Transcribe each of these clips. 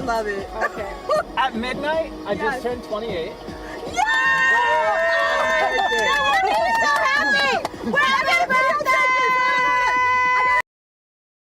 love it. Okay. At midnight, I just turned 28. Yeah!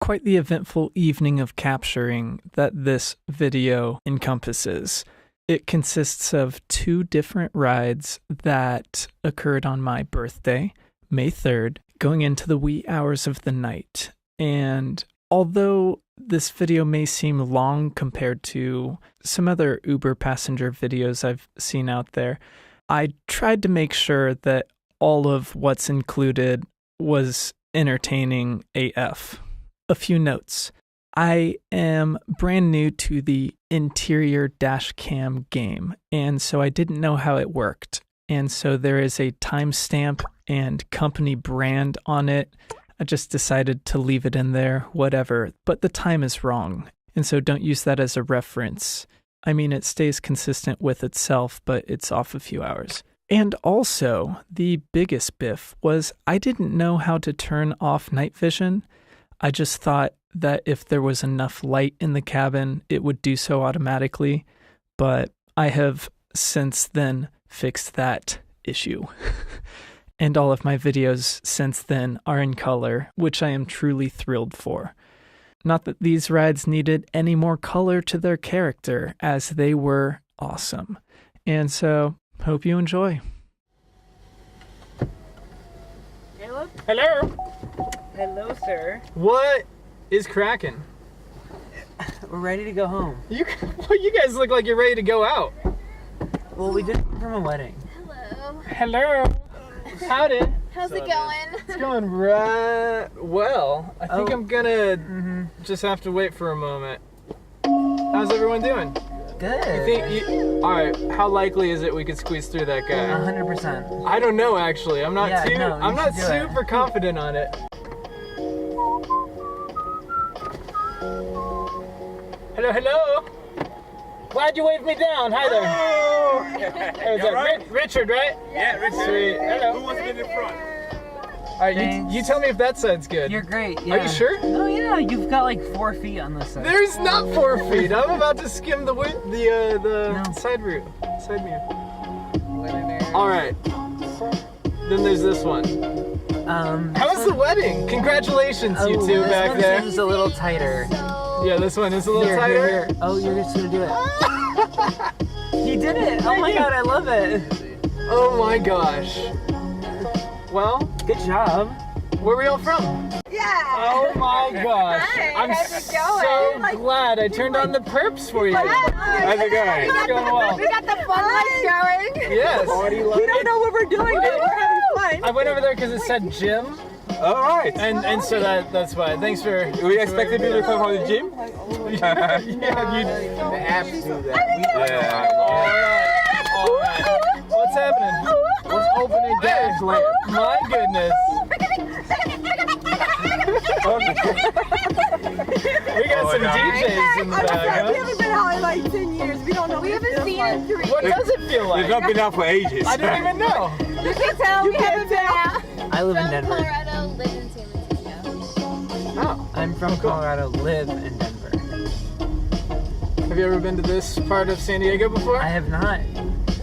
Quite the eventful evening of capturing that this video encompasses. It consists of 2 different rides that occurred on my birthday, May 3rd, going into the wee hours of the night. And although this video may seem long compared to some other Uber passenger videos I've seen out there, I tried to make sure that all of what's included was entertaining AF. A few notes. I am brand new to the interior dash cam game, and so I didn't know how it worked. And so there is a timestamp and company brand on it. I just decided to leave it in there, whatever, but the time is wrong. And so don't use that as a reference. I mean, it stays consistent with itself, but it's off a few hours. And also, the biggest biff was I didn't know how to turn off night vision. I just thought that if there was enough light in the cabin, it would do so automatically, but I have since then fixed that issue. And all of my videos since then are in color, which I am truly thrilled for. Not that these rides needed any more color to their character, as they were awesome. And so, hope you enjoy. Caleb? Hello? Hello, sir. What is cracking? We're ready to go home. You guys look like you're ready to go out. Well, we just came from a wedding. Hello. Hello. Howdy. How's it going? It's going right well. I think I'm gonna just have to wait for a moment. How's everyone doing? Good. All right, how likely is it we could squeeze through that guy? 100%. I don't know actually. I'm not I'm not super confident on it. Hello, hello. Glad you waved me down. Hi there. Hey, is that right? Richard, right? Yeah, Richard. Sweet. Hello. Who wants to be in front? All right, you tell me if that side's good. You're great. Yeah. Are you sure? Oh yeah, you've got like 4 feet on this side. There's not 4 feet. I'm about to skim the side route. Side mirror. All right. Then there's this one. How was the wedding? Congratulations, you two back there. This one's a little tighter. Yeah, this one is a little tighter. Here. Oh, you're just gonna do it. He did it! Oh my god, I love it. Oh my gosh. Well, good job. Where are we all from? Yeah. Oh my gosh. Hi, I'm how's it so going? glad I turned on the perps for you. How's it going? It's going well. We got the fun lights going. Yes. We don't know what we're doing, but we're having fun. I went over there because it said gym. All right. And so that's why. Thanks for. We expected you to come from the gym? Yeah, the apps do that. Yeah. All right. What's happening? What's opening gas lamp? My goodness. We got some DJs in the back. We haven't been out in like 10 years. We don't know. We haven't seen it in 3 years. What does it feel like? We've not been out for ages. I don't even know. You can tell we haven't been out. I live in From Denver. Colorado, live in San Francisco. Oh. I'm from Colorado, live in Denver. Have you ever been to this part of San Diego before? I have not.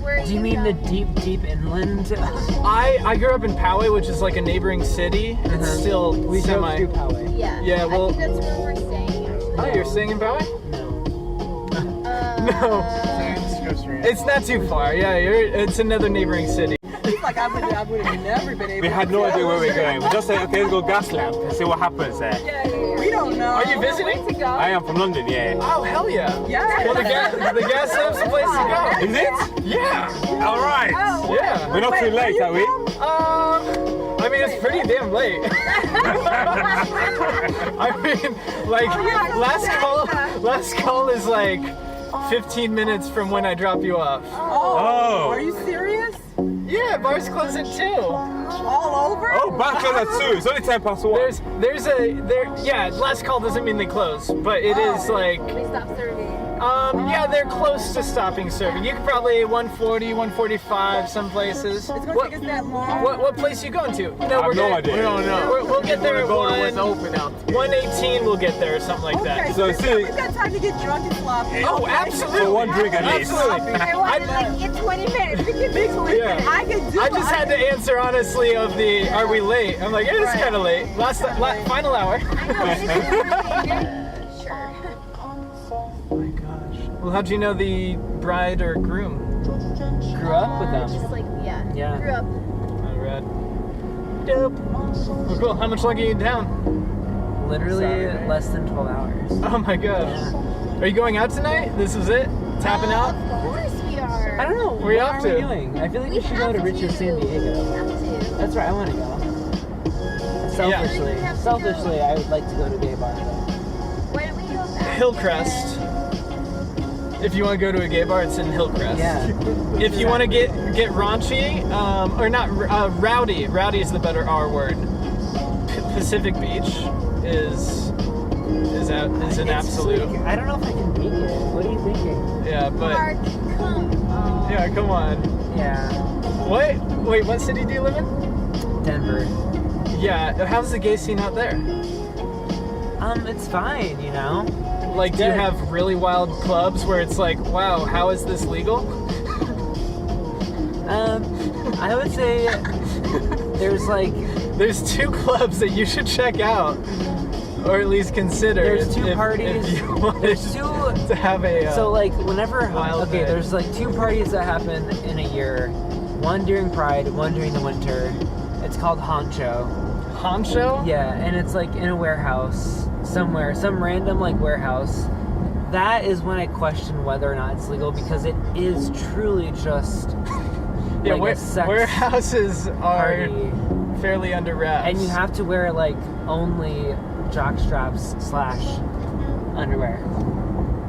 Where are Do you mean the from? deep inland? I grew up in Poway, which is like a neighboring city. It's still semi. Yeah. Yeah, well- I think that's where we're staying. Oh, you're staying in Poway? No. It's not too far. Yeah, it's another neighboring city. Like I would have never been able We had no idea where we were going. We just said, okay, let's go gas lamp and see what happens there. We don't know. Are you visiting? To go. I am from London, yeah. Oh, hell yeah. Yeah. Well, the gas lamp's the place to go. Is it? Yeah. All right. Oh, Yeah. We're not too late, are we? I mean, it's pretty damn late. I mean, like, last call is like 15 minutes from when I drop you off. Oh. Are you serious? Yeah, bars close at 2. All over? Oh, back close at 2. It's only 10 past 1. Yeah, last call doesn't mean they close, but it is like, They stopped serving. Yeah, they're close to stopping serving. You could probably 140, 145 some places. It's gonna take us that long. What place are you going to? No, I have no idea. We don't know. We'll get there at What's open out there. 1:18. We'll get there or something like that. Okay, So, see- we've got time to get drunk and sloppy. Oh, Okay. absolutely. For one drink at least. Absolutely. I wanted like in 20 minutes. We can be 20 Yeah. minutes. I can do I it. just had to answer honestly of the are we late? I'm like, it's kind of late. Final hour. Sure. Oh my gosh. Well, how'd you know the bride or groom? Grew up with them. Just like, yeah. Yeah. Grew up. All right. Dope. Well, cool. How much longer are you in town? Literally Saturday. less than 12 hours. Oh my gosh. Are you going out tonight? This is it? Tapping out? Of course we are. I don't know. Where you what off are to? we doing? I feel like we should go have to Richard San We Diego. have to. That's right. I want to go. Selfishly, Yeah. selfishly, I would like to go to a gay bar. Why don't we go back? Hillcrest. If you want to go to a gay bar, it's in Hillcrest. Yeah. If you want to get raunchy, or not, rowdy. Rowdy is the better R word. Pacific Beach is an absolute. Like, I don't know if I can make it. What are you thinking? Yeah, but Mark, come. yeah, come on. Yeah. Wait, what city do you live in? Denver. Yeah, how's the gay scene out there? It's fine, you know? Like, do you Good. have really wild clubs where it's like, wow, how is this legal? I would say there's like, There's 2 clubs that you should check out, or at least consider. there's 2 if parties. you wanted There's 2. to have a. So like whenever Wild okay, day. there's like 2 parties that happen in a year. One during Pride, one during the winter. It's called Honcho. Honcho? Yeah, and it's like in a warehouse somewhere, some random like warehouse. That is when I question whether or not it's legal because it is truly just Yeah, like a sex warehouses are party. fairly under wraps. And you have to wear like only jock straps / underwear.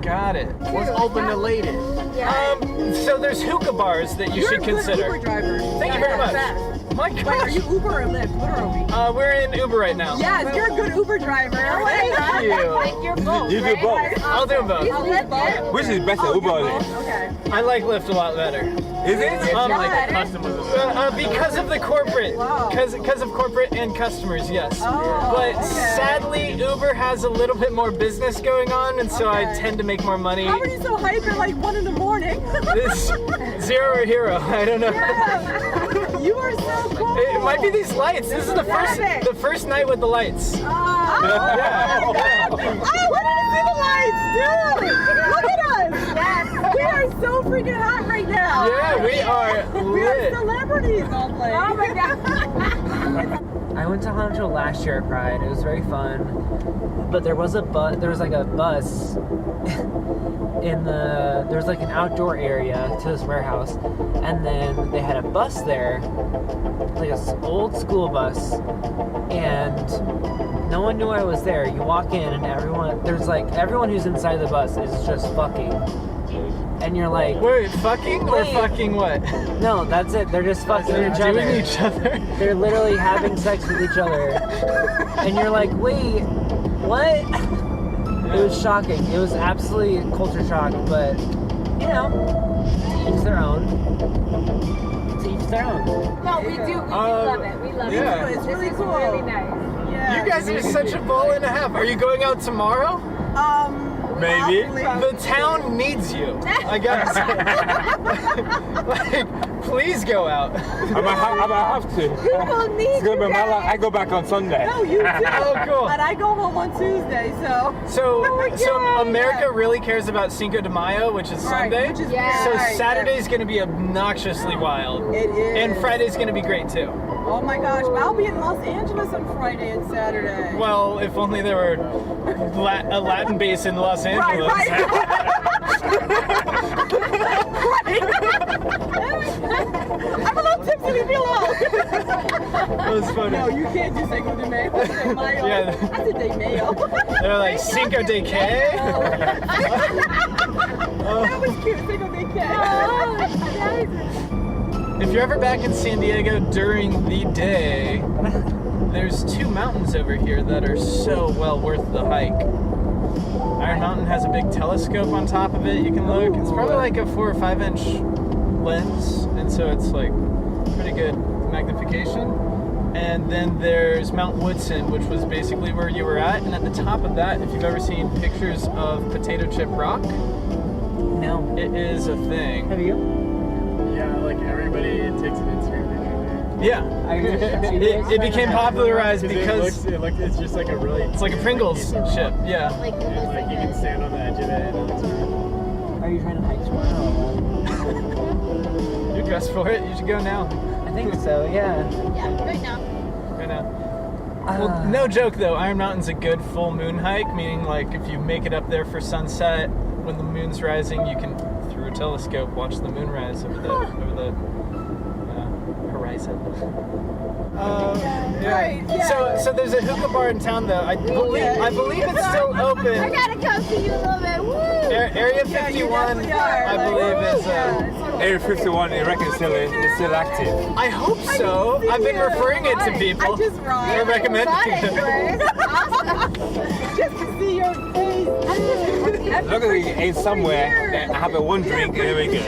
Got it. What's open the latest? Yeah. So there's hookah bars that you You're should a good consider. Uber driver. Thank you very much. Fast. My Wait, are gosh. you Uber or Lyft? What are we? We're in Uber right now. Yes, you're a good Uber driver. Thank you. Like you're both, You do right? both. I'll do both. I'll let them. Which is better, Uber or Lyft? Okay. I like Lyft a lot better. Is it? Like customers. Because of the corporate, Wow. because of corporate and customers, yes. Oh, But okay. sadly, Uber has a little bit more business going on, and so I Okay. tend to make more money. How are you so hype at like 1 in the morning? This zero or hero, I don't know. Yeah. You are so cool. It might be these lights. This is the first night with the lights. Yeah. Oh, let me see the lights, dude! Look at us! Yes! We are so freaking hot right now! Yeah, we are We are lit. celebrities all playing. Oh my god! I went to Honcho last year at Pride. It was very fun. But there was like a bus there's like an outdoor area to this warehouse, and then they had a bus there, like an old school bus, and no one knew I was there. You walk in and everyone who's inside the bus is just fucking. And you're like, Wait, fucking or Wait. fucking what? no, that's it. They're just fucking each Doing other. each other. They're literally having sex with each other. And you're like, wait, what? It was shocking. It was absolutely culture shock, but, you know, to each their own. To each their own. No, we do love it. We love yeah. it. It's really This is cool. really nice. Yeah. You guys are such a ball and a half. Are you going out tomorrow? Maybe. probably. The town needs you. I gotta say. Like, please go out. I might have to. People need It's gonna you be my guys. I go back on Sunday. No, you too. Oh, cool. And I go home on Tuesday, so. So Yay! America really cares about Cinco de Mayo, which is Right, Sunday. which is Yeah. So right, Saturday's gonna be obnoxiously wild. It is. And Friday's gonna be great too. Oh my gosh, but I'll be in Los Angeles on Friday and Saturday. Well, if only there were a Latin base in Los Right, Angeles. I'm a little tipsy, leave me alone. That was funny. No, you can't do Cinco de Mayo. That's de Mayo. Yeah. That's a de Mayo. They're like Cinco de qué? That was cute, Cinco de If you're ever back in San Diego during the day, there's 2 mountains over here that are so well worth the hike. Iron Mountain has a big telescope on top of it. You can look. It's probably like a 4 or 5 inch lens, and so it's like pretty good magnification. And then there's Mount Woodson, which was basically where you were at. And at the top of that, if you've ever seen pictures of Potato Chip Rock, No. it is a thing. Have you? Yeah, like everybody takes an Instagram picture Yeah. It became popularized because it's just like a really. it's like a Pringles chip. Yeah. Like, Like you can stand on the edge of it and it looks really Are you trying to hike tomorrow? You're dressed for it. You should go now. I think so, yeah. yeah, right now. Right now. Well, no joke though. Iron Mountain's a good full moon hike, meaning like if you make it up there for sunset when the moon's rising, you can through a telescope watch the moon rise over the horizon. Right, yeah. So there's a hookah bar in town though. I believe it's still I open. gotta come see you a little bit. Woo! Area 51, I believe is. Area 51, I reckon it's still active. I hope so. I've been referring it to people. I just I run recommend Excited it. for it. Awesome. just to see your face. Look at it ain't somewhere that I have a one drink and then we go.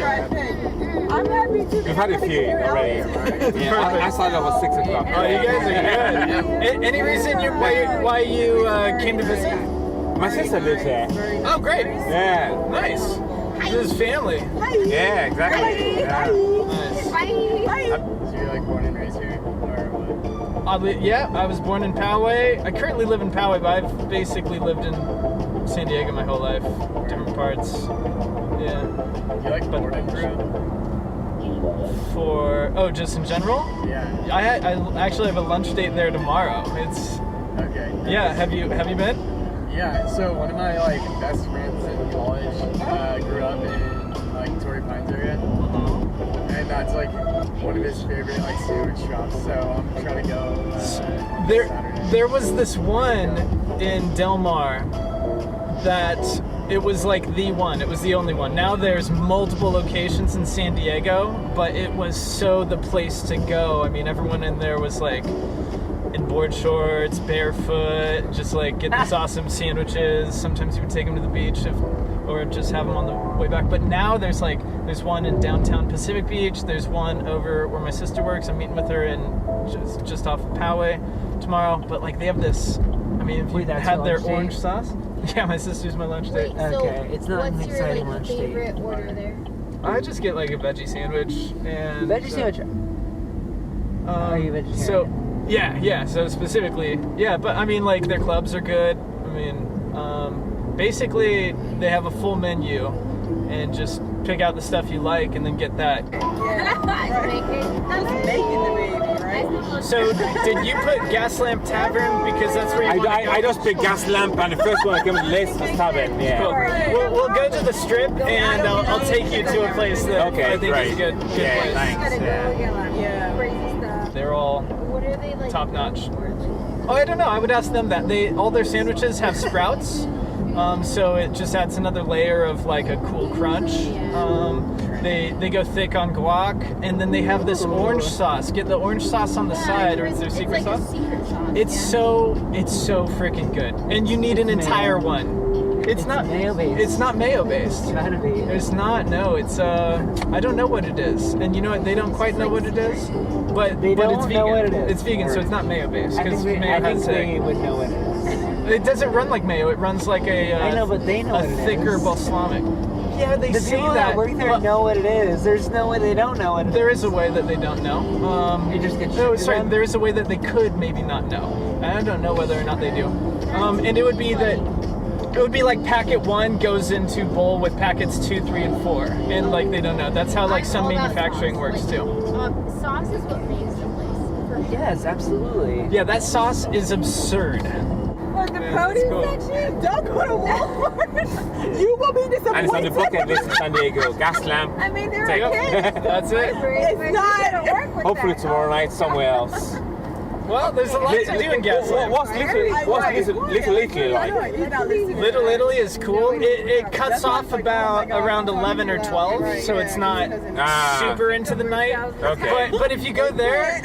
I'm happy to. We've had a few already. Yeah, I started off at 6 o'clock. Oh, you guys are good. Any reason why you came to visit? My sister lives there. Oh, great. Yeah. Nice. This is family. Yeah, exactly. Yeah. Nice. So you're like born and raised here? Or what? Oddly, yeah, I was born in Poway. I currently live in Poway, but I've basically lived in San Diego my whole life. Different parts. Yeah. You like But- born and grew? Just in general? Yeah. I actually have a lunch date there tomorrow. It's Okay. yeah. Have you been? Yeah, so one of my like best friends in college grew up in like Torrey Pines area, and that's like one of his favorite like sandwich shops. So I'm trying to go Saturday. There was this one in Del Mar that it was like the one. It was the only one. Now there's multiple locations in San Diego, but it was so the place to go. I mean, everyone in there was like in board shorts, barefoot, just like get these awesome sandwiches. Sometimes you would take them to the beach or just have them on the way back. But now there's one in downtown Pacific Beach. There's one over where my sister works. I'm meeting with her in just off of Poway tomorrow. But like they have this. I mean, if you had their orange sauce. Yeah, my sister's my lunch date. Wait, so Okay, it's not an what's your exciting like lunch date. favorite order there? I just get like a veggie sandwich and Veggie sandwich. Are you vegetarian? So yeah. So specifically, yeah. But I mean, like their clubs are good. I mean, basically they have a full menu, and just pick out the stuff you like, and then get that. That's making the baby, right? So did you put Gas Lamp Tavern because that's where you want to go? I just picked gas lamp and the first one that came on the list was tavern. Yeah. Cool. We'll go to the strip, and I'll take you to a place that Okay, I think great. is a good Yeah, place. thanks. Yeah. Crazy stuff. They're all What are they like? top notch. for, like- Oh, I don't know. I would ask them that. All their sandwiches have sprouts, so it just adds another layer of like a cool crunch. They go thick on guac, and then they have this orange sauce. Get the orange sauce on the side, or is there secret it's like sauce? A secret sauce. It's so freaking good, and you need an entire one. It's not mayo-based. It's not mayo based. Gotta be. It's not. No, it's I don't know what it is, and you know what? They don't quite know what it is, but it's don't vegan. know what it is. It's vegan, so it's not mayo based I because think mayo has they would know what it is. It doesn't run like mayo. It runs like a I know, but they know a what it thicker is. balsamic. Yeah, they The say people that. that work there but know what it is. There's no way they don't know what it is. there is a way that they don't know. You just get No, shit sorry. done? There is a way that they could maybe not know. I don't know whether or not they do. And it would be that. It would be like packet 1 goes into bowl with packets 2, 3, and 4, and like they don't know. That's how like I'm some all about manufacturing sauce. works Like, too. Sauce is what makes the place. For me. Yes, absolutely. Yeah, that sauce is absurd. Like the Yeah, produce that's cool. section, don't go to Walmart. You will be disappointed. And it's on the bucket list in San Diego. Gas lamp. I mean, they're Take okay. That's it. It's not. Hopefully tomorrow night somewhere else. Well, there's a lot to do in Gaslamp. What's Little Italy like? Little Italy is cool. It cuts off about around 11 or 12, so it's not super into the night. Okay. But if you go there,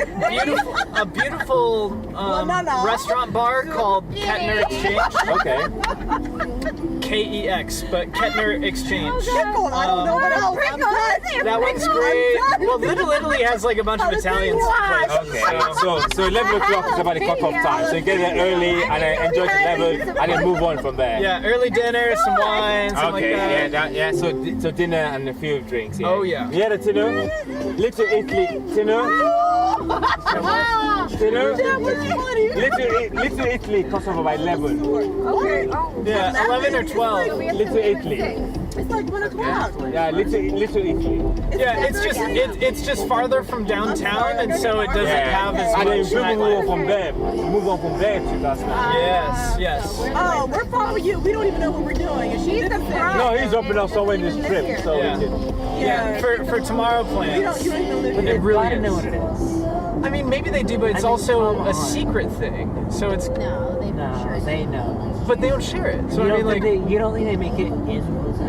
a beautiful restaurant bar called Kettner Exchange. Okay. KEX, but Kettner Exchange. I don't know what else. That one's great. Well, Little Italy has like a bunch of Italian places. Okay. So 11 o'clock is about the cut-off time. So you get there early and then enjoy to 11 and then move on from there. Yeah, early dinner, some wine, something like that. Yeah. So dinner and a few drinks. Yeah. Oh yeah. Yeah, the dinner. Little Italy dinner. Dinner. Little Italy costs over by 11. Yeah, 11 or 12. Little Italy. It's like 1 o'clock. Yeah, little Italy. Yeah, it's just farther from downtown, and so it doesn't have as And then much move nightlife. on from there. Move on from there to that's nice. Yes. Oh, we're following you. We don't even know what we're doing. And she's the pro. No, he's dropping off somewhere in this trip, so Yeah. we can. Yeah, for tomorrow You plans. don't even live But here. they really gotta is. know what it is. I mean, maybe they do, but it's also a secret thing. So it's, No, they No, they know. but they don't share it. So You I mean, don't like, think you don't think they make it in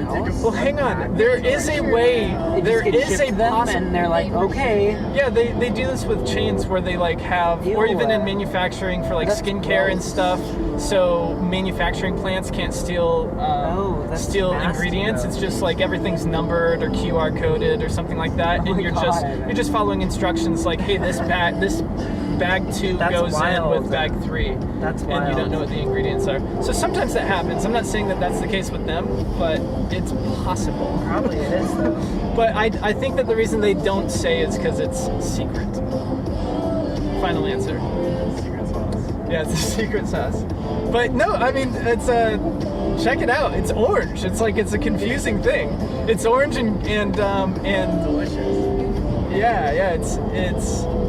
house? well, hang on. There is a way. They There just get is a shipped them, possible. and they're like, okay. Yeah, they do this with chains where they like have, or even in manufacturing for like That's skincare and gross. stuff. So manufacturing plants can't steal That's steal nasty, ingredients. though. It's just like everything's numbered or QR coded or something like that, Oh and my you're God. just following instructions like, hey, this bag 2 That's goes in wild. with bag 3, That's and you wild. don't know what the ingredients are. So sometimes that happens. I'm not saying that that's the case with them, but it's possible. Probably it is though. But I think that the reason they don't say is because it's secret. Final answer. Secret sauce. Yeah, it's a secret sauce. But no, I mean, it's check it out. It's orange. It's like it's a confusing thing. It's orange and Delicious. yeah. It's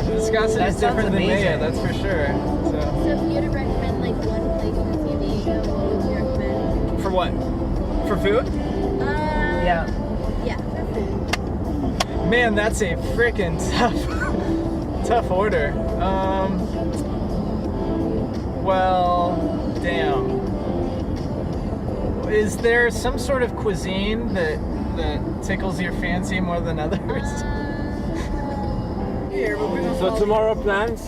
viscosity That is different sounds than amazing. Maya, that's for sure. So if you had to recommend like one place in San Diego, what would you recommend? So for what? For food? Yeah. Yeah, for food. Man, that's a freaking tough order. Well, damn. Is there some sort of cuisine that tickles your fancy more than others? So tomorrow plans.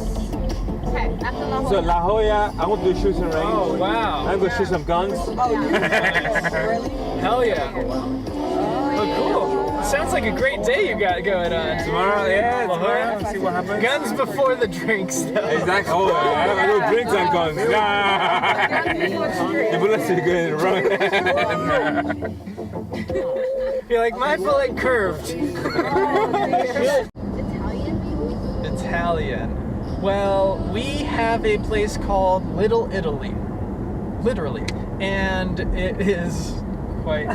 Okay, after La So Jolla. La Jolla, I want to do shooting range. Oh wow! I'm gonna shoot some guns. Hell yeah! Oh cool! Sounds like a great day you got going on. Tomorrow, yeah, La Jolla. tomorrow. See what happens. Guns before the drinks, though. Exactly. Oh, I don't drinks and guns. Nah. The bullets are going wrong. You're like, my bullet curved. Italian maybe? Italian. Well, we have a place called Little Italy. Literally. And it is quite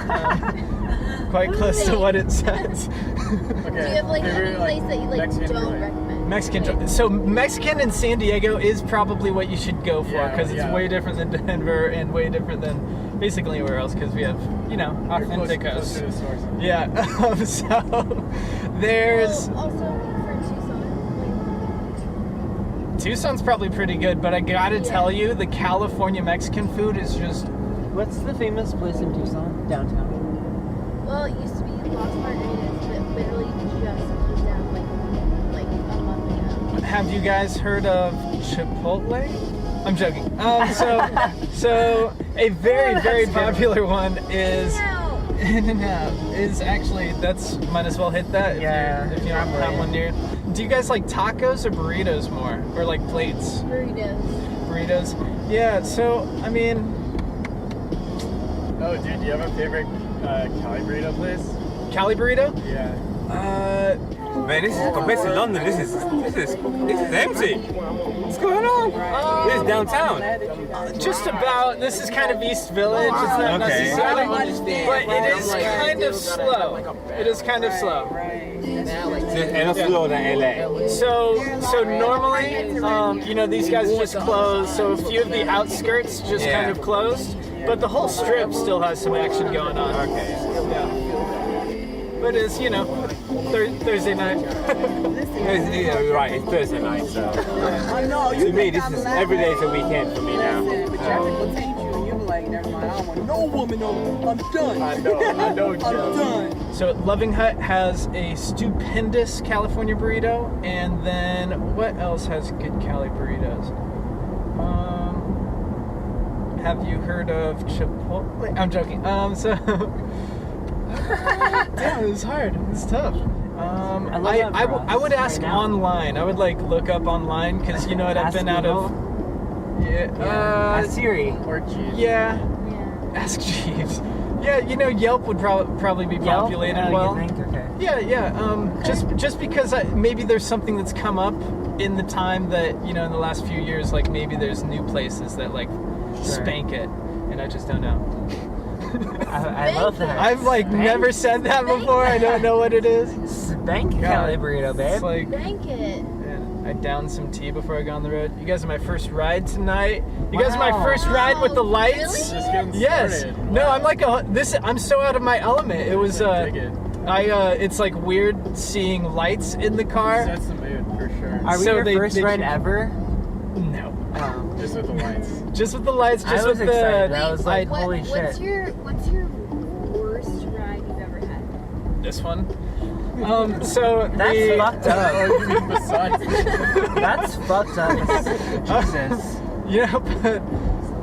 quite close to what it says. Do you have like any place that you like Mexican don't food? recommend? Mexican. So Mexican in San Diego is probably what you should go for Yeah, because it's yeah. way different than Denver and way different than basically anywhere else because we have, authenticos. Close to the source. Yeah. So there's Also for Tucson, Tucson's probably pretty good, but I gotta tell you, the California Mexican food is just What's the famous place in Tucson? Downtown. well, it used to be Las Margaritas, but literally just closed down like a month ago. Have you guys heard of Chipotle? I'm joking. So a very popular one is No. In-N-Out. Is actually might as well hit that if you don't have one near. Do you guys like tacos or burritos more, or like plates? Burritos. Yeah. So I mean, Oh, dude, do you have a favorite Cali burrito place? Cali burrito. Yeah. Man, this is compared to London. This is empty. What's going on? This is downtown. Just about. This is kind of East Village. It's not Okay. necessarily, but it is kind of slow. It is kind of slow. And it's slower than LA. So normally, these guys just closed. So a few of the outskirts just kind of closed, but the whole strip still has some action going on. Okay. Yeah. But it's Thursday night. You're right, it's Thursday night, so. I know. To me, this is every day is a weekend for me now. But traffic will take you, and you'll be like, never mind. I don't want no woman over. I'm done. I know, I'm Joe. done. So Loving Hut has a stupendous California burrito, and then what else has good Cali burritos? have you heard of Chipotle? I'm joking. So damn, it was hard. It was tough. I would ask online. I would like look up online because you know what, I've been out of. Ask Siri. Or Jeeves. Yeah. Ask Jeeves. Yeah, you know, Yelp would probably be populated well. You think? Okay. Yeah. Just because maybe there's something that's come up in the time that, you know, in the last few years, like maybe there's new places that like spank it, and I just don't know. I love that. I've like never said that before. I don't know what it is. Spank Cali burrito, babe. It's like, Bank it. I downed some tea before I got on the road. You guys are my first ride tonight. You guys are my first ride with the lights. Really? Just getting Yes. started. No, I'm like I'm so out of my element. It was it's like weird seeing lights in the car. Sets the mood for sure. Are we So your they- first they ride keep- ever? No. Just with the lights. Just with the lights, just I was with excited. the I was like, What- holy what's shit. your worst ride you've ever had? this one. So That's fucked up. Oh, you mean besides? That's fucked up. Jesus. Yeah, but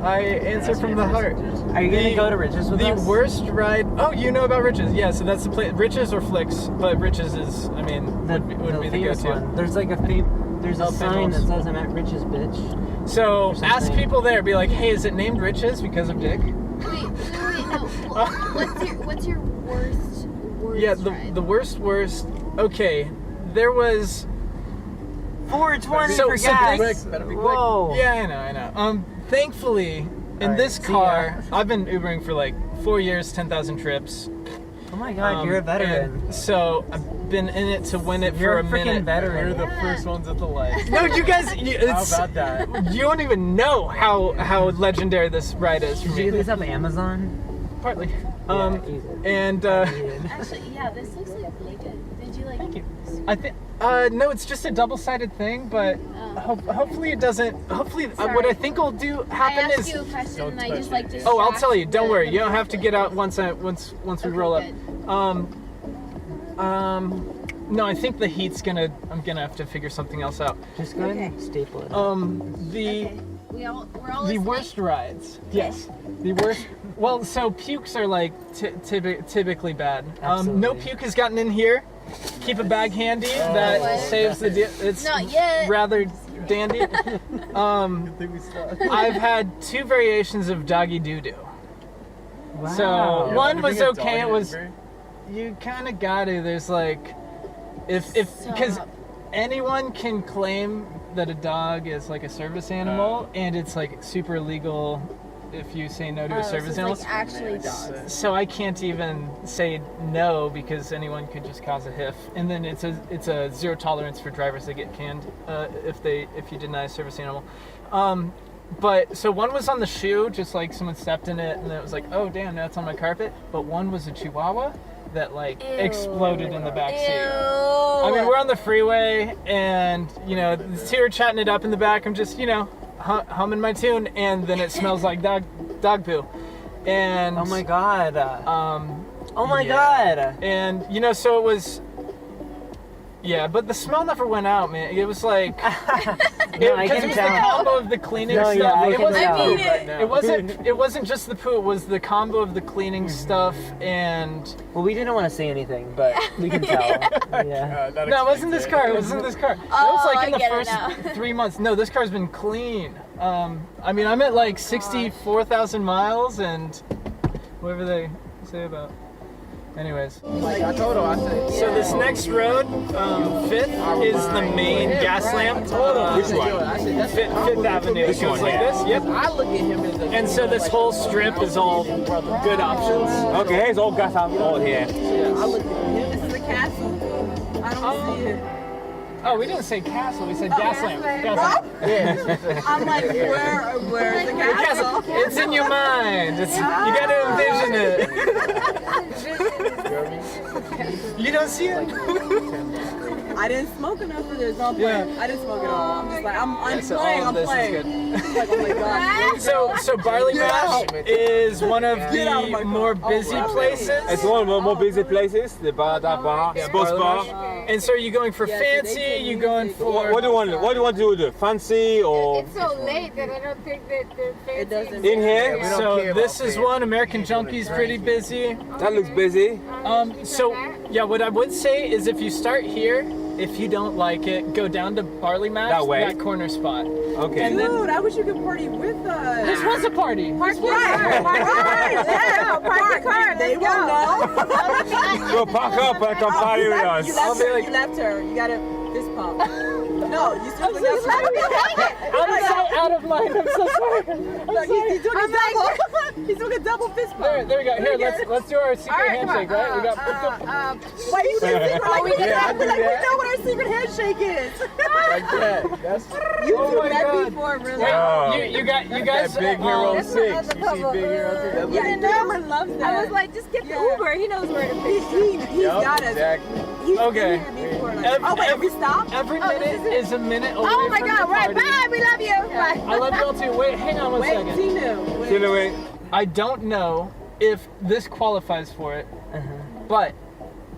I answer from the heart. Are you gonna go to Riches with us? The worst ride. Oh, you know about Riches? Yeah. So that's the place. Riches or Flicks, but Riches is, I mean, would be the famous go-to. one. There's like there's a sign that says I'm at Riches, bitch. So something. ask people there. Be like, hey, is it named Riches because of Dick? Wait, no. What's your worst Yeah, ride? the worst. Okay, there was. 420 So- for so gas. quick, better be quick. Whoa. Yeah, I know. Thankfully, in Alright, this see car, I've been Ubering for like 4 years, 10,000 trips. Oh my god, you're a veteran. and so I've been in it to win it You're for a a freaking minute. veteran. We're the first ones at the light. No, you guys, How about that? you don't even know how legendary this ride is for Did you me. get these off Amazon? Partly. easy. And Actually, yeah, this looks like really good. Did you like? Thank you. I think no, it's just a double-sided thing, but hopefully it doesn't. Hopefully, what I think will I happen asked is. you a question Don't and I touch just it. like Oh, I'll tell you. distract Don't the worry. You don't video. have to get out once we roll up. No, I think the heat's gonna. I'm gonna have to figure something else out. Just go ahead and staple it. The Okay. We're all the listening. worst rides. Yes, the worst. Well, so pukes are like typically bad. No Absolutely. puke has gotten in here. Keep a bag handy. That What? saves the. It's Not yet. rather dandy. I've had 2 variations of doggy doo doo. Wow. So one was Did you get okay. It dog was. Uber? You kind of got to. There's like, if because Stop. anyone can claim that a dog is like a service animal, and it's like super illegal if you say no to a So service it's animal. like actually dogs. So I can't even say no because anyone could just cause a hiff, and then it's a zero tolerance for drivers that get canned if you deny a service animal. But so one was on the shoe, just like someone stepped in it, and it was like, oh damn, now it's on my carpet. But one was a Chihuahua that like exploded in the back seat. I mean, we're on the freeway, and you know, the 2 are chatting it up in the back. I'm just, you know, humming my tune, and then it smells like dog poo. And Oh my god. Oh my yeah. god. And you know, so it was. Yeah, but the smell never went out, man. It was like No, I because can it was tell. the combo of the cleaning No, stuff. yeah, I it can wasn't tell. I mean, Right now. it wasn't just the poo. It was the combo of the cleaning stuff and. Well, we didn't want to say anything, but we can tell. Yeah. That No, it wasn't explains this it. car. It wasn't this car. It Oh, was like in I the get it first now. 3 months. No, this car's been clean. I mean, I'm at like 64,000 miles and whatever they say about. Anyways. Like I told her, I said. So this next road, 5th, is the main gas lamp. Which one? Fifth Avenue. It goes like this. Yep. I look at him as a. And so this whole strip is all good options. Okay, it's all gas out all here. I look at him. This is the castle. I don't see it. Oh, we didn't say castle. We said gas lamp. Gas lamp. I'm like, where's the castle? It's in your mind. You gotta envision it. You don't see it? I didn't smoke enough for this. No, I'm playing. I didn't smoke at all. I'm just like, I'm So playing. all I'm of this is playing. good. Like, oh my god. So Barley Mash is one of the more busy places. It's one of the more busy places. The bar, that bar, sports bar. And so are you going for fancy? You going for What do you want? What do you want to do? Fancy or It's so late that I don't think that they're fancy. It doesn't. in here? So this is one. American Junkie's pretty busy. That looks busy. So yeah, what I would say is if you start here, if you don't like it, go down to Barley Mash, That way? corner spot. Okay. And then Dude, I wish you could party with us. this was a party. Park your car. Park your car. They will know. Go park up and come party with us. You left her. You gotta fist pump. No, you still left her. I'm so out of mind. I'm so sorry. He's doing a double. He's doing a double fist pump. There we go. Here, let's do our secret handshake, right? We got. Wait, you said secret like we Yeah, I do we that. know what our secret handshake is. Like that. That's You Oh do my that God. before, really. Oh. You guys. that Big Hero 6. You see Big Hero 6? That Yeah, look- Cameron loves that. I was like, just get the Uber. He knows where to be. He's Yup, got us. exactly. He's Okay. been here before. Like, Ev- oh wait, ev- we stopped. Every minute is a minute away Oh my from God! the Right, party. bye. We love you. Bye. I love y'all too. Wait, hang on one Wait, second. Tinu. See you later. I don't know if this qualifies for it, but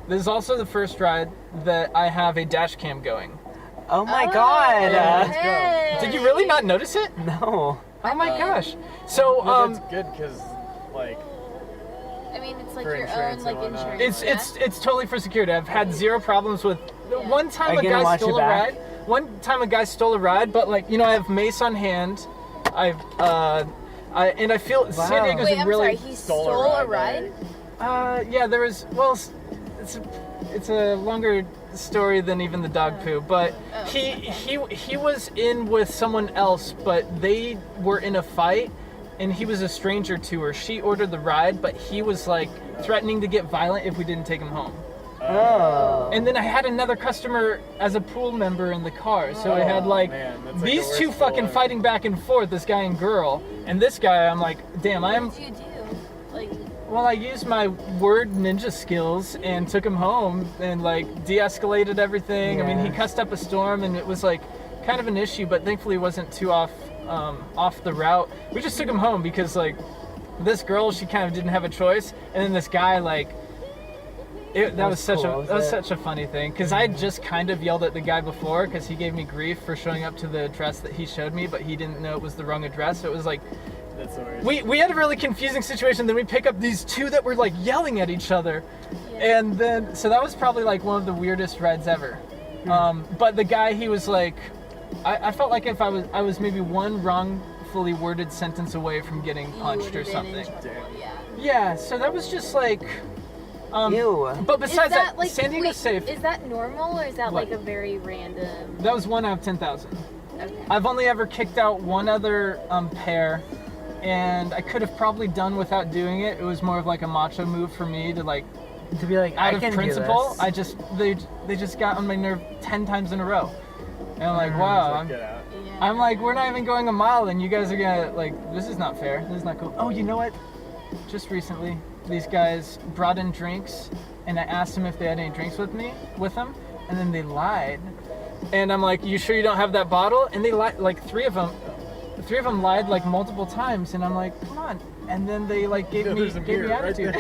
this is also the first ride that I have a dash cam going. Oh my god. Hey. Did you really not notice it? No. Oh my gosh. So Well, that's good because, like, I mean, it's like For your insurance own like and whatnot. insurance. it's totally for security. I've had zero problems with. One time Are a you gonna guy watch stole it a back? ride. One time a guy stole a ride, but like I have mace on hand. I feel San Diego's Wait, a I'm really. sorry. He stole a ride. Yeah, there was. Well, it's a longer story than even the dog poo, but he was in with someone else, but they were in a fight, and he was a stranger to her. She ordered the ride, but he was like threatening to get violent if we didn't take him home. Oh. And then I had another customer as a pool member in the car, so I had like man, that's like these the two worst fucking pull fighting back and forth, this guy and girl, and this guy, I'm like, damn, What did you do? Like, well, I used my word ninja skills and took him home and like de-escalated everything. I mean, he cussed up a storm and it was like kind of an issue, but thankfully it wasn't too off the route. We just took him home because like this girl, she kind of didn't have a choice, and then this guy like. That was such a funny thing because I had just kind of yelled at the guy before because he gave me grief for showing up to the address that he showed me, but he didn't know it was the wrong address. So it was like that's the worst. we had a really confusing situation. Then we pick up these two that were like yelling at each other, and then so that was probably like one of the weirdest rides ever. But the guy, he was like, I felt like if I was maybe one wrongfully worded sentence away from getting punched or something. Yeah, so that was just like. Ew. But besides that, like, San Diego's safe. Is that normal or is that What? like a very random? That was 1 out of 10,000. Okay. I've only ever kicked out one other pair, and I could have probably done without doing it. It was more of like a macho move for me to like, To be like, out I of can principle. do this. They just got on my nerve 10 times in a row, and I'm like, wow. Get out. I'm like, we're not even going a mile, and you guys are gonna like, this is not fair. This is not cool. Oh, you know what? Just recently, these guys brought in drinks, and I asked them if they had any drinks with them, and then they lied. And I'm like, you sure you don't have that bottle? And they lied, like three of them lied like multiple times, and I'm like, come on. And then they like gave me attitude.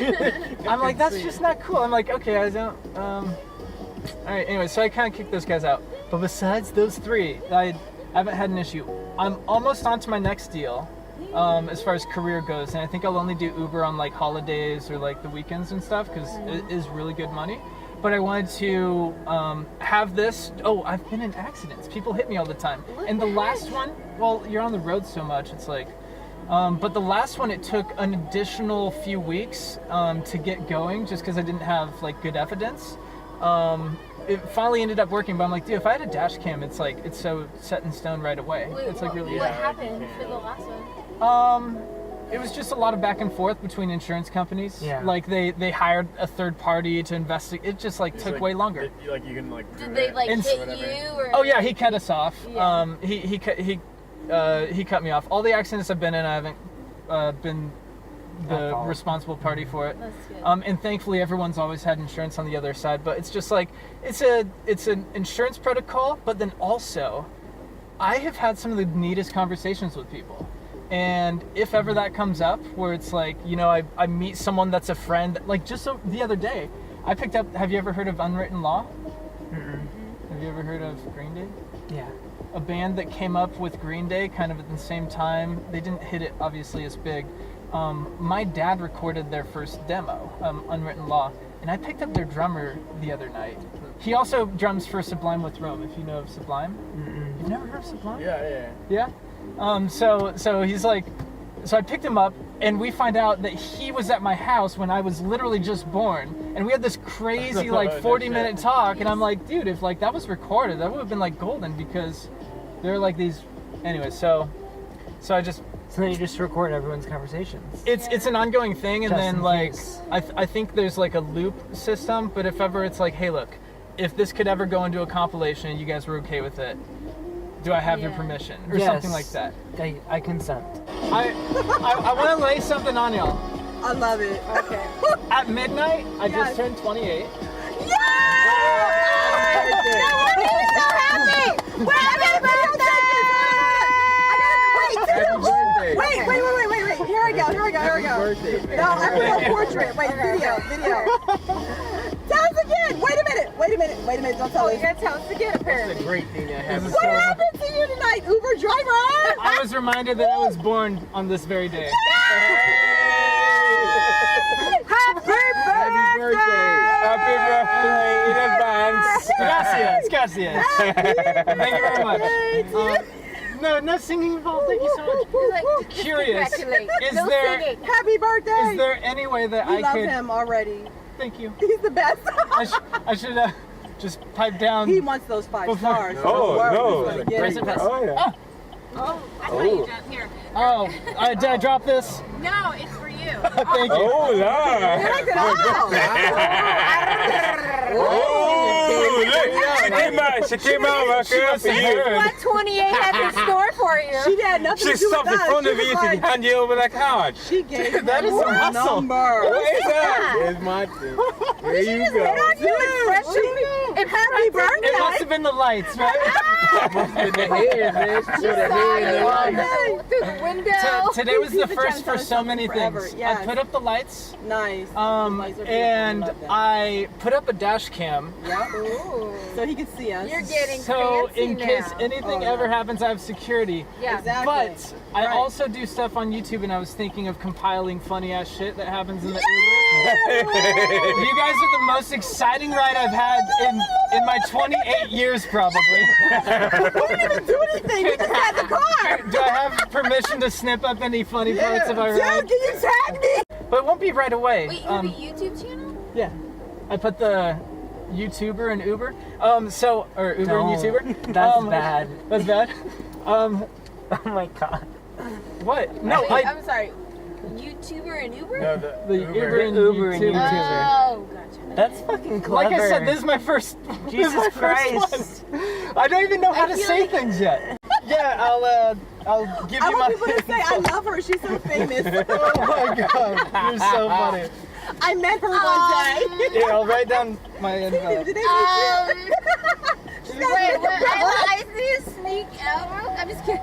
I'm like, that's just not cool. I'm like, okay, I don't. All right. Anyway, so I kind of kicked those guys out. But besides those three, I haven't had an issue. I'm almost on to my next deal. As far as career goes, and I think I'll only do Uber on like holidays or like the weekends and stuff because it is really good money. But I wanted to have this. Oh, I've been in accidents. People hit me all the time. And the last one, well, you're on the road so much, it's like. But the last one, it took an additional few weeks to get going, just because I didn't have like good evidence. It finally ended up working, but I'm like, dude, if I had a dash cam, it's like it's so set in stone right away. Wait, it's like really. What happened for the last one? It was just a lot of back and forth between insurance companies. Yeah. Like they hired a third party to investigate. It just like took way longer. Like you can like. Did they like And- hit you or? Oh yeah, he cut us off. Yeah. He cut me off. All the accidents I've been in, I haven't been the responsible party for it. That's good. And thankfully, everyone's always had insurance on the other side. But it's just like it's an insurance protocol, but then also I have had some of the neatest conversations with people. And if ever that comes up, where it's like, you know, I meet someone that's a friend, like just the other day, I picked up, have you ever heard of Unwritten Law? Mm-mm. Have you ever heard of Green Day? Yeah. A band that came up with Green Day kind of at the same time. They didn't hit it obviously as big. My dad recorded their first demo, Unwritten Law, and I picked up their drummer the other night. He also drums for Sublime with Rome, if you know of Sublime. Mm-mm. You've never heard of Sublime? Yeah. Yeah? So he's like, so I picked him up, and we find out that he was at my house when I was literally just born, and we had this crazy like 40-minute talk, and I'm like, dude, if like that was recorded, that would have been like golden, because there are like these, anyway, so I just, So then you just record everyone's conversations. it's an ongoing thing, and Just then in like case. I think there's like a loop system, but if ever it's like, hey, look, if this could ever go into a compilation, you guys were okay with it, do I have your Yeah. permission or Yes. something like that? I consent. I want to lay something on y'all. I love it. Okay. At midnight, I Yes. just turned 28. Yeah! So happy! Wait, happy birthday! Wait. Here I go. Birthday. No, I forgot portrait. Wait, video. Tell us again. Wait a minute. Don't tell us. You're gonna tell us again, It's apparently. a great thing that happens. What happened to you tonight, Uber driver? I was reminded that I was born on this very day. Happy birthday! Happy birthday. Happy birthday in advance. Gracias. Thank you very much. No singing involved. Thank you so much. You're like, just Curious. congratulate. Is No there- singing. Happy birthday! Is there any way that We I love could? him already. Thank you. He's the best. I should just pipe down. He wants those 5 Before- stars. Oh, Don't worry, no. he's gonna get Present it. pass. Oh, yeah. Oh, that's why you jumped here. Oh, did I drop this? No, it's for you. Thank you. Oh, Look yeah. at Oh, look. She came out right for you. What 28 had in store for you? She had nothing She to do with stopped in us. front She of was you to like- hand you over the card. She gave That is him some her hustle. number. What is that? Here's my thing. There you Hit go. on you and fresh and happy birthday. It must have been the lights, right? Must have been the hair, man. She showed the hair in the light. Through the window. Today was the He's been trying first to for tell us so many forever, things. yes. I put up the lights, Nice. Lights are beautiful. and love them. I put up a dash cam. Yep. Ooh. So he can see us. You're getting So fancy in case now. anything Oh, ever yeah. happens, I have security. Yeah. Exactly. But I Right. also do stuff on YouTube, and I was thinking of compiling funny ass shit that happens in the Uber. You guys are the most exciting ride I've had in my 28 years, probably. We didn't even do anything. We just had the car. Do I have permission to snip up any funny parts of our Dude, ride? can you tag me? But it won't be right away. Wait, you have a YouTube channel? Yeah, I put the YouTuber and Uber. Or Uber No, and YouTuber. that's bad. That's bad. Oh my god. What? No, Wait, I. I'm sorry. YouTuber and Uber? No, The Uber and Uber and YouTuber. YouTuber. Oh, gotcha. That's fucking clever. Like I said, this is my first. this is my Jesus first Christ. one. I don't even know how to feel say like- things yet. Yeah, I'll give I you my. want people to say I love her. She's so famous. Oh my god, you're so funny. I met her one day. Yeah, I'll write down my info. Did they meet you? Wait, what? I see a sneak out. I'm just kidding.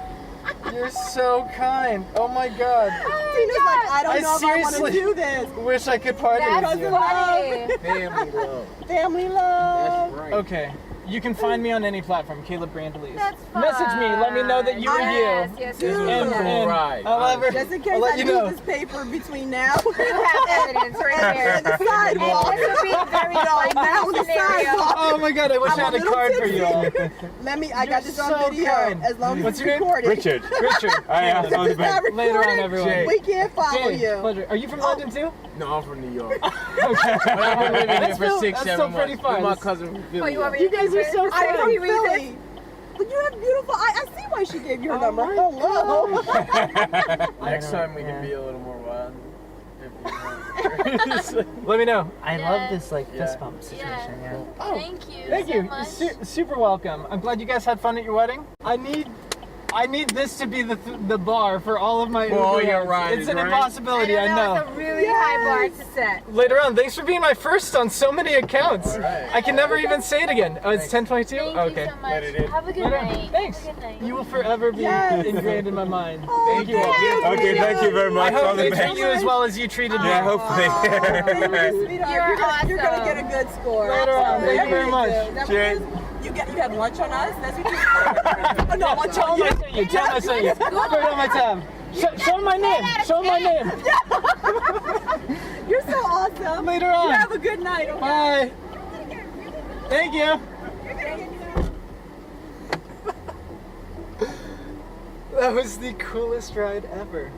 You're so kind. Oh my god. Tina's like, I don't I know if I want to seriously- do this. Wish I could party That's with you. funny. family love. Family love. That's right. Okay. You can find me on any platform, Caleb Brandelis. That's Message me, let me know that you were yes, you. Yes, Dude. yes, This yes. was a cool ride. I'll ever, Just in case I'll let I you need know. this paper between now You have evidence right there. and the sidewalk. And this would be a very No, like now on the scenario. sidewalk. Oh my god, I wish I'm I had a a little card for tipsy. y'all. Let me, I You're got this on so video kind. as long as What's it's your name? recorded. Richard. Richard. I am on the If it's not back. Later on, recorded, everyone. Jay. we can't follow Jay, you. pleasure. Are you from London too? No, I'm from New York. Okay. But I've been living here That's for still- 6, that's 7 still months. pretty far. With my cousin from Philly. Oh, you want me You guys are so I'm kind. from you read this? Philly. But you have beautiful eyes. I see why she gave you her number. my Hello. Next time we can be a little more wild. If you want. Let me know. I Yeah. love this like Yeah. fist bump situation. Yeah. Oh, Thank you Thank so you. much. Super welcome. I'm glad you guys had fun at your wedding. I need I need this to be the bar for all of my For all Uber your rides. rides, It's an right? impossibility, I know. It's a really high bar to set. Later on, thanks for being my first on so many accounts. Alright. I can never even say it again. Oh, it's 10:22? Thank Okay. you so much. Later, dude. Have a good Later. night. Thanks. Have a good night. You will forever be ingrained in my mind. Thank you. Okay, thank you very I much. All hope the they best. treat you as well as you treated me. Yeah, hopefully. You're gonna get a good score. Later on. Thank you very much. Cheers. You had lunch on us? That's what you said. Oh, no, lunch on you. Tell them I sent you. Put it on my tab. Show my name. Show my name. You're so awesome. Later on. You have a good night, okay? Bye. Thank you. That was the coolest ride ever.